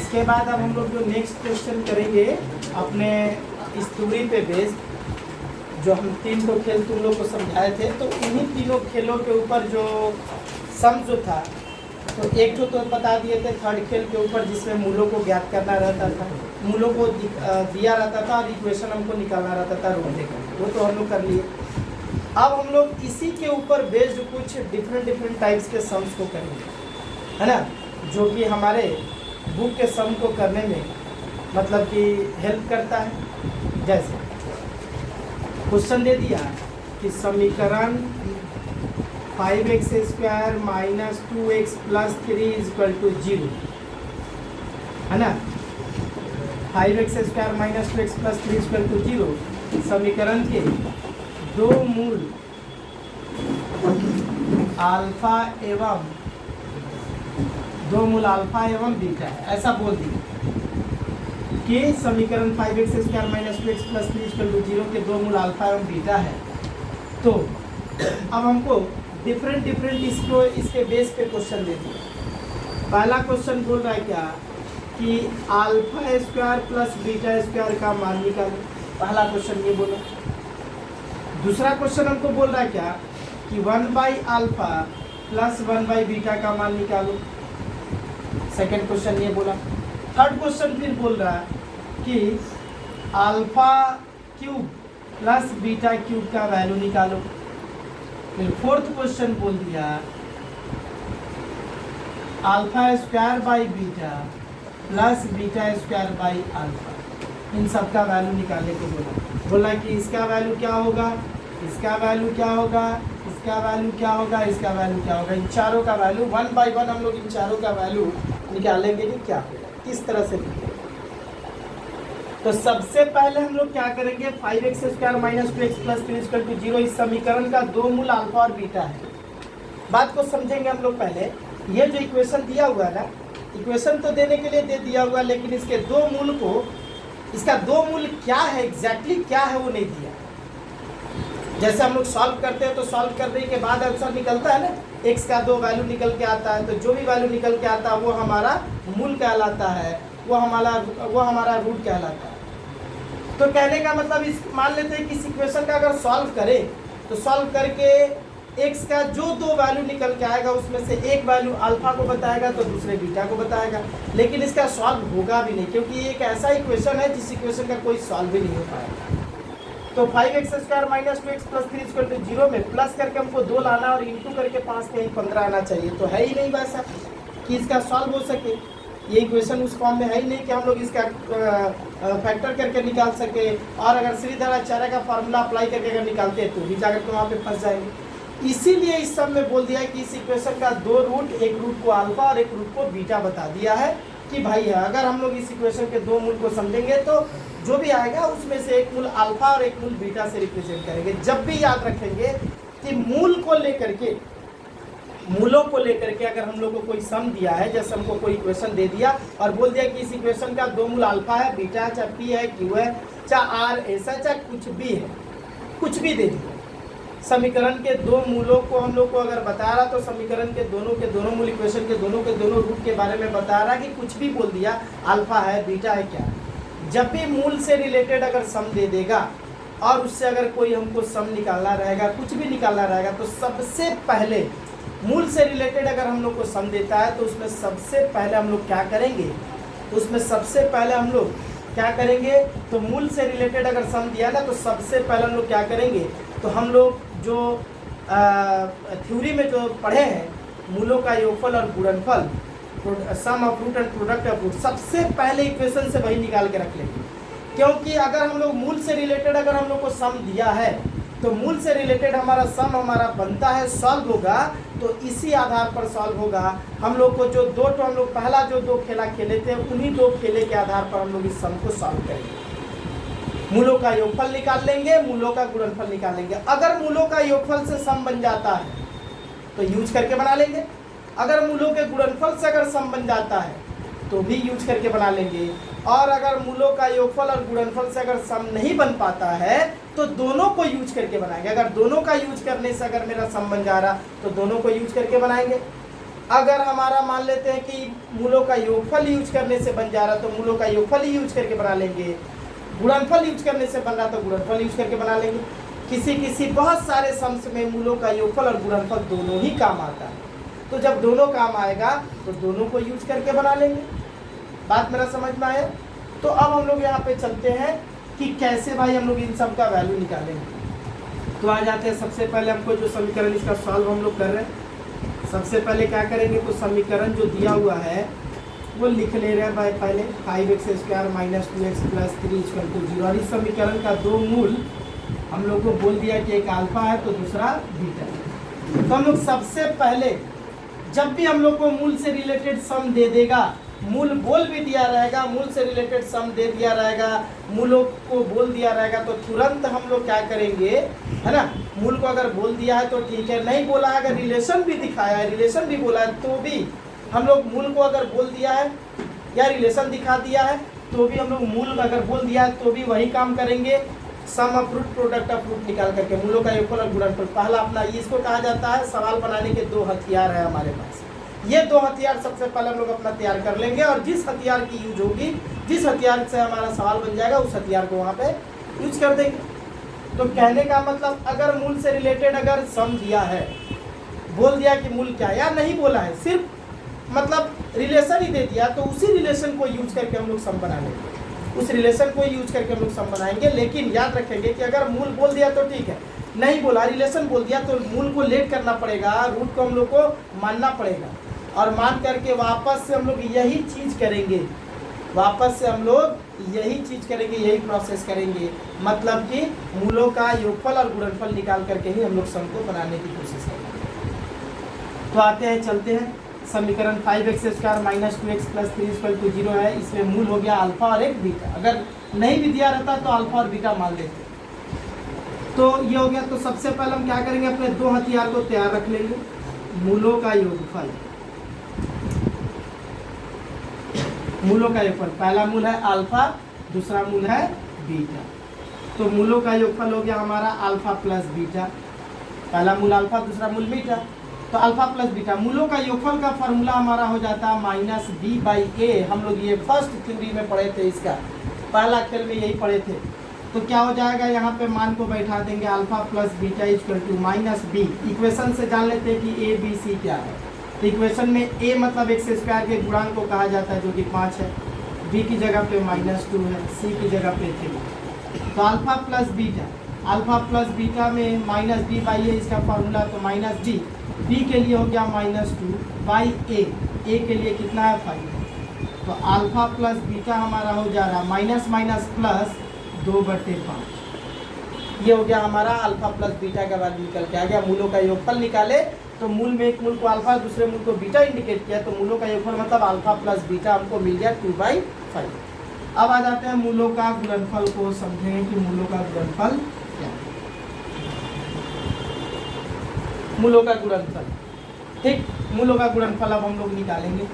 इसके बाद अब हम लोग जो नेक्स्ट क्वेश्चन करेंगे अपने इस थ्योरी पे बेस्ड, जो हम 3 को खेल तुम लोग को समझाए थे, तो उन्हीं तीनों खेलों के ऊपर जो सम जो था, तो एक तो बता दिए थे थर्ड खेल के ऊपर जिसमें मूलों को ज्ञात करना रहता था, मूलों को दिया रहता था और इक्वेशन हमको निकालना रहता था रूट देकर, वो तो हम लोग कर लिए। अब हम लोग इसी के ऊपर बेस्ड कुछ डिफरेंट टाइप्स के सम्स को करेंगे, है ना, जो कि हमारे बुक के सम को करने में मतलब कि हेल्प करता है। जैसे क्वेश्चन दे दिया कि समीकरण 5x² minus 2x plus 3 equal to 0, है ना। 5x² minus 2x plus 3 equal to 0 समीकरण के दो मूल अल्फा एवं बीटा है, ऐसा बोल दिया कि समीकरण 5x² minus 2x plus 3 equal to 0 के दो मूल अल्फा एवं बीटा है। तो अब हमको डिफरेंट इसको इसके बेस पे क्वेश्चन दे दिया। पहला क्वेश्चन बोल रहा है क्या कि alpha square plus beta square का मान निकालो, पहला क्वेश्चन ये बोलो। दूसरा क्वेश्चन हमको बोल रहा है क्या कि 1/α प्लस 1/बीटा का मान निकालो, सेकेंड क्वेश्चन ये बोला। थर्ड क्वेश्चन फिर बोल रहा है कि alpha cube plus beta cube का वैल्यू निकालो। फिर फोर्थ क्वेश्चन बोल दिया alpha square by beta plus beta square by alpha, इन सब का वैल्यू निकालने को बोला कि इसका वैल्यू क्या होगा, इसका वैल्यू क्या होगा, इसका वैल्यू क्या होगा, इसका वैल्यू क्या होगा। इन चारों का वैल्यू 1 बाई 1 हम लोग इन चारों का वैल्यू निकालेंगे कि क्या होगा, किस तरह से निकालेंगे। तो सबसे पहले हम लोग क्या करेंगे, 5x² minus 2x plus 3 equal to 0 इस समीकरण का दो मूल अल्फा और बीटा है। बात को समझेंगे हम लोग पहले। ये जो इक्वेशन दिया हुआ है ना, इक्वेशन तो देने के लिए दे दिया हुआ, लेकिन इसके दो मूल को, इसका दो मूल क्या है, एग्जैक्टली क्या है वो नहीं दिया। जैसे हम लोग सॉल्व करते हैं तो सॉल्व करने के बाद आंसर निकलता है ना, x का दो वैल्यू निकल के आता है, तो जो भी वैल्यू निकल के आता है वो हमारा मूल कहलाता है, वो हमारा रूट कहलाता है। तो कहने का मतलब इस मान लेते हैं कि इस इक्वेशन का अगर सॉल्व करें तो सॉल्व करके x का जो दो वैल्यू निकल के आएगा उसमें से एक वैल्यू अल्फा को बताएगा तो दूसरे बीटा को बताएगा, लेकिन इसका सॉल्व होगा भी नहीं, क्योंकि ये एक ऐसा इक्वेशन है जिस इक्वेशन का कोई सॉल्व भी नहीं हो पाएगा। तो 5x² minus 2x plus 3 equal to 0 में प्लस करके हमको 2 लाना और इंटू करके 5 कहीं 15 आना चाहिए, तो है ही नहीं वैसा कि इसका सॉल्व हो सके। ये इक्वेशन उस फॉर्म में है ही नहीं कि हम लोग इसका फैक्टर करके निकाल सके, और अगर श्रीधराचार्य का फार्मूला अप्लाई करके अगर निकालते हैं तो भी जाकर तो वहाँ पे फंस जाएंगे। इसीलिए इस सब में बोल दिया है कि इस इक्वेशन का दो रूट, एक रूट को अल्फा और एक रूट को बीटा बता दिया है कि भाई अगर हम लोग इस इक्वेशन के दो मूल को समझेंगे तो जो भी आएगा उसमें से एक मूल अल्फा और एक मूल बीटा से रिप्रेजेंट करेंगे। जब भी याद रखेंगे कि मूलों को लेकर के अगर हम लोग को कोई सम दिया है, जैसे हमको कोई इक्वेशन दे दिया और बोल दिया कि इस इक्वेशन का दो मूल अल्फा है, बीटा है, चाहे पी है, क्यू है, चाहे आर ऐसा, चाहे कुछ भी है, कुछ भी दे दिया। समीकरण के दो मूलों को हम लोग को अगर बता रहा तो समीकरण के दोनों मूल, इक्वेशन के दोनों रूट के बारे में बता रहा कि कुछ भी बोल दिया, अल्फा है, बीटा है, क्या। जब भी मूल से रिलेटेड अगर सम दे देगा और उससे अगर कोई हमको सम निकालना रहेगा, कुछ भी निकालना रहेगा, तो सबसे पहले मूल से रिलेटेड अगर हम लोग को सम देता है तो उसमें सबसे पहले हम लोग क्या करेंगे, तो मूल से रिलेटेड अगर सम दिया ना तो सबसे पहले हम लोग क्या करेंगे, तो हम लोग जो थ्योरी में जो पढ़े हैं मूलों का योगफल और गुणनफल, sum of root and product of root, सबसे पहले इक्वेशन से वही निकाल के रख लेंगे। क्योंकि अगर हम लोग मूल से रिलेटेड अगर हम लोग को सम दिया है तो मूल से रिलेटेड हमारा सम हमारा बनता है, सॉल्व होगा तो इसी आधार पर सॉल्व होगा। हम लोग को जो हम लोग पहला जो दो खेला खेले थे उन्हीं दो खेले के आधार पर हम लोग इस सम को सॉल्व करेंगे। मूलों का योगफल निकाल लेंगे, मूलों का गुणनफल निकाल लेंगे। अगर मूलों का योगफल से सम बन जाता है तो यूज करके बना लेंगे, अगर मूलों के गुणनफल से अगर सम बन जाता है तो भी यूज करके बना लेंगे, और अगर मूलों का योगफल और गुणनफल से अगर सम नहीं बन पाता है तो दोनों को यूज करके बनाएंगे। अगर दोनों का यूज करने से अगर मेरा सम बन जा रहा तो दोनों को यूज करके बनाएंगे। अगर हमारा मान लेते हैं कि मूलों का योगफल यूज करने से बन जा रहा तो मूलों का योगफल ही यूज करके बना लेंगे, गुणनफल यूज करने से बन रहा तो गुणनफल यूज करके बना लेंगे। किसी बहुत सारे सम्स में मूलों का योगफल और गुणनफल दोनों ही काम आता है, तो जब दोनों काम आएगा तो दोनों को यूज करके बना लेंगे। बात मेरा समझ में आया? तो अब हम लोग यहाँ पे चलते हैं कि कैसे भाई हम लोग इन सब का वैल्यू निकालेंगे। तो आ जाते हैं, सबसे पहले हमको जो समीकरण इसका सॉल्व हम लोग कर रहे हैं, सबसे पहले क्या करेंगे, तो समीकरण जो दिया हुआ है वो लिख ले रहे हैं भाई पहले 5x² - 2x + 3 = 0। और इस समीकरण का दो मूल हम लोग को बोल दिया कि एक अल्फा है तो दूसरा बीटा है। तो हम लोग सबसे पहले जब भी हम लोग को मूल से रिलेटेड सम दे देगा, मूल बोल भी दिया रहेगा, मूल से रिलेटेड सम दे दिया रहेगा, मूलों को बोल दिया रहेगा, तो तुरंत हम लोग क्या करेंगे, है ना, मूल को अगर बोल दिया है तो ठीक है, नहीं बोला है, अगर रिलेशन भी दिखाया है, रिलेशन भी बोला है, तो भी हम लोग मूल को अगर बोल दिया है या रिलेशन दिखा दिया है तो भी हम लोग मूल अगर बोल दिया है तो भी वही काम करेंगे। Sum of root, product of root निकाल करके मूलों का योगफल और गुणनफल पहला अपना, इसको कहा जाता है सवाल बनाने के दो हथियार है हमारे पास। ये दो हथियार सबसे पहले हम लोग अपना तैयार कर लेंगे और जिस हथियार की यूज होगी, जिस हथियार से हमारा सवाल बन जाएगा, उस हथियार को वहाँ पे यूज कर देंगे। तो कहने का मतलब अगर मूल से रिलेटेड अगर सम दिया है, बोल दिया कि मूल क्या है, या नहीं बोला है, सिर्फ मतलब रिलेशन ही दे दिया, तो उसी रिलेशन को यूज करके हम लोग सम बना लेंगे, उस रिलेशन को यूज करके हम लोग सम बनाएंगे। लेकिन याद रखेंगे कि अगर मूल बोल दिया तो ठीक है, नहीं बोला, रिलेशन बोल दिया, तो मूल को लेट करना पड़ेगा, रूट को हम लोग को मानना पड़ेगा, और मान करके वापस से हम लोग यही चीज़ करेंगे, वापस से हम लोग यही चीज़ करेंगे, यही प्रोसेस करेंगे, मतलब कि मूलों का योगफल और गुणनफल निकाल करके ही हम लोग सम को बनाने की कोशिश करेंगे। तो आते हैं, चलते हैं, समीकरण 5x² - 2x + 3 = 0 है, इसमें मूल हो गया अल्फा और एक बीटा। अगर नहीं भी दिया रहता तो अल्फा और बीटा मान लेते, तो ये हो गया। तो सबसे पहले हम क्या करेंगे, अपने दो हथियार को तैयार रख लेंगे, मूलों का योगफल, मूलों का योगफल, पहला मूल है अल्फा, दूसरा मूल है बीटा। तो मूलों का योगफल हो गया हमारा अल्फा प्लस बीटा, पहला मूल अल्फा, दूसरा मूल बीटा। तो अल्फा प्लस बीटा, मूलों का योगफल का फॉर्मूला हमारा हो जाता है -b/a। हम लोग ये फर्स्ट थ्योरी में पढ़े थे, इसका पहला खेल में यही पढ़े थे। तो क्या हो जाएगा, यहाँ पे मान को बैठा देंगे, alpha plus beta = -b। Equation से जान लेते हैं कि a b c क्या है। तो इक्वेशन में a मतलब x² के गुणांक को कहा जाता है, जो कि 5 है, b की जगह पे -2 है, c की जगह पे 3। तो alpha plus beta, alpha plus beta में -b/a इसका फॉर्मूला, तो -b, b के लिए हो गया -2/a, a के लिए कितना है 5। तो अल्फा प्लस बीटा हमारा हो जा रहा -+ 2/5। ये हो गया हमारा अल्फा प्लस बीटा का वैल्यू निकल के आ गया। मूलों का योगफल निकाले तो मूल में एक मूल को अल्फा, दूसरे मूल को बीटा इंडिकेट किया, तो मूलों का योगफल मतलब अल्फा प्लस बीटा हमको मिल गया 2/5। अब आ जाते हैं मूलों का गुणनफल को समझेंगे कि मूलों का गुणनफल क्या है। मूलों का गुणनफल, ठीक, मूलों का गुणनफल अब हम लोग निकालेंगे।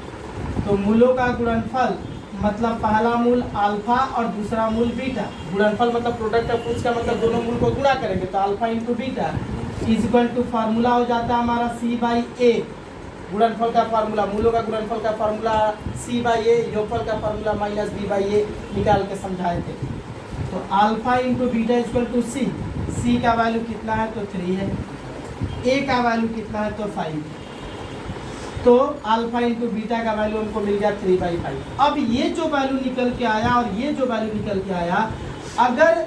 तो मूलों का गुणनफल मतलब पहला मूल अल्फा और दूसरा मूल बीटा, गुणनफल मतलब प्रोडक्ट ऑफ रूट्स का मतलब दोनों मूल को गुणा करेंगे, तो अल्फा इंटू बीटा = फार्मूला हो जाता है हमारा c/a। गुणनफल का फार्मूला, मूलों का गुणनफल का फार्मूला c/a, योगफल का फार्मूला -b/a निकाल के समझाए थे। तो alpha into beta = c, c का वैल्यू कितना है तो 3 है, a का वैल्यू कितना है तो 5, तो अल्फा इंटू बीटा का वैल्यू हमको मिल गया 3/5। अब ये जो वैल्यू निकल के आया और ये जो वैल्यू निकल के आया, अगर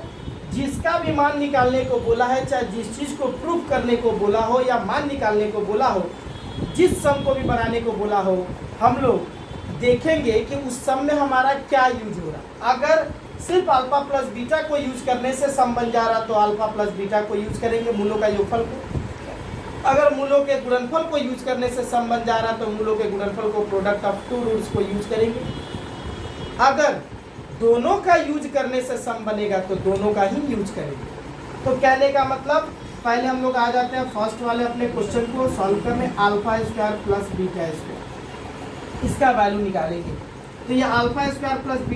जिसका भी मान निकालने को बोला है, चाहे जिस चीज़ को प्रूफ करने को बोला हो या मान निकालने को बोला हो, जिस सम को भी बनाने को बोला हो, हम लोग देखेंगे कि उस सम में हमारा क्या यूज हो रहा। अगर सिर्फ अल्फा प्लस बीटा को यूज करने से सम बन जा रहा तो अल्फा प्लस बीटा को यूज करेंगे, मूलों का योगफल को। अगर मूलों के गुणनफल को यूज करने से सम बन जा रहा तो मूलों के गुणनफल को, प्रोडक्ट ऑफ टू रूट्स को यूज करेंगे। अगर दोनों का यूज करने से सम बनेगा तो दोनों का ही यूज करेंगे। तो कहने का मतलब पहले हम लोग आ जाते हैं फर्स्ट वाले अपने क्वेश्चन को सॉल्व करने, α² प्लस β², इसका वैल्यू निकालेंगे। तो ये α² प्लस β²,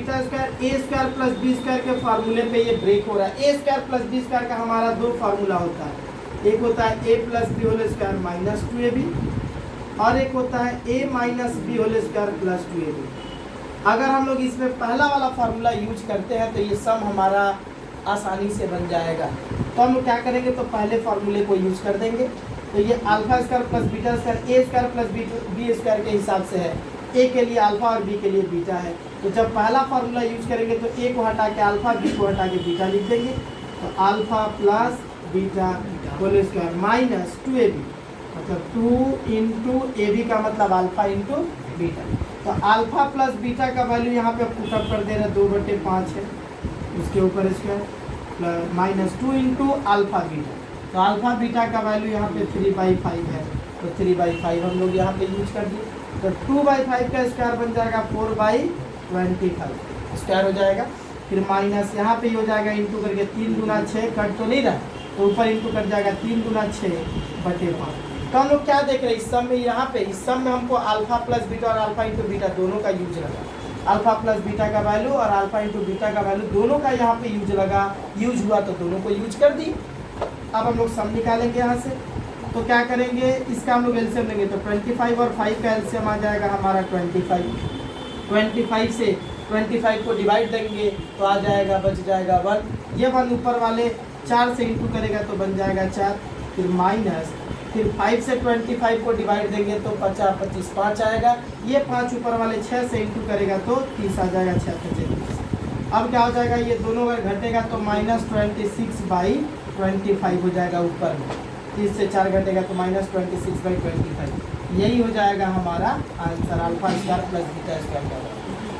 a² प्लस b² के फार्मूले पे ये ब्रेक हो रहा है। a² प्लस b² का हमारा दो फार्मूला होता है, एक होता है a plus b whole square -2ab और एक होता है a minus B whole square plus 2ab। अगर हम लोग इसमें पहला वाला फार्मूला यूज करते हैं तो ये सम हमारा आसानी से बन जाएगा। तो हम लोग क्या करेंगे, तो पहले फार्मूले को यूज कर देंगे। तो ये alpha square plus beta square A square plus B square के हिसाब से है, ए के लिए अल्फा और बी के लिए बीटा है। तो जब पहला फार्मूला यूज करेंगे तो ए को हटा के अल्फा, बी को हटा के बीटा लिख देंगे। तो alpha plus beta whole square minus 2ab, मतलब 2 इंटू ए बी का मतलब अल्फा इंटू बीटा। तो अल्फा प्लस बीटा का वैल्यू यहाँ पे पुटअप कर दे रहे हैं 2/5 है, उसके ऊपर square plus minus 2 into alpha beta. तो अल्फा बीटा का वैल्यू यहाँ पे 3/5 है, तो 3/5 हम लोग यहाँ पे यूज कर दिए। तो 2/5 का स्क्वायर बन जाएगा 4/25 स्क्वायर हो जाएगा। फिर माइनस यहाँ पे ही हो जाएगा इंटू करके 3 दूना 6, कट तो नहीं रहा तो ऊपर इंटू कर जाएगा 3 दूना 6/5। तो हम लोग क्या देख रहे हैं इस सम में, यहाँ पे इस सम में हमको अल्फा प्लस बीटा और अल्फा इंटू बीटा दोनों का यूज लगा। अल्फा प्लस बीटा का वैल्यू और अल्फा इंटू बीटा का वैल्यू दोनों का यहाँ पे यूज लगा, यूज हुआ तो दोनों को यूज कर दी। अब हम लोग सम निकालेंगे यहाँ से। तो क्या करेंगे, इसका हम लोग एलसीएम लेंगे। तो 25 और 5 का एलसीएम आ जाएगा हमारा 25। 25 से 25 को डिवाइड देंगे तो आ जाएगा, बच जाएगा 1। ये 1 ऊपर वाले 4 से इंटू करेगा तो बन जाएगा 4। फिर माइनस, फिर 5 से 25 को डिवाइड देंगे तो 50 25 5 आएगा। ये 5 ऊपर वाले 6 से इंटू करेगा तो 30 आ जाएगा, 6 25। अब क्या हो जाएगा, ये दोनों अगर घटेगा तो -26/25 हो जाएगा ऊपर में। 30 से 4 घटेगा तो -26/25। यही हो जाएगा हमारा answer, alpha square plus beta square का।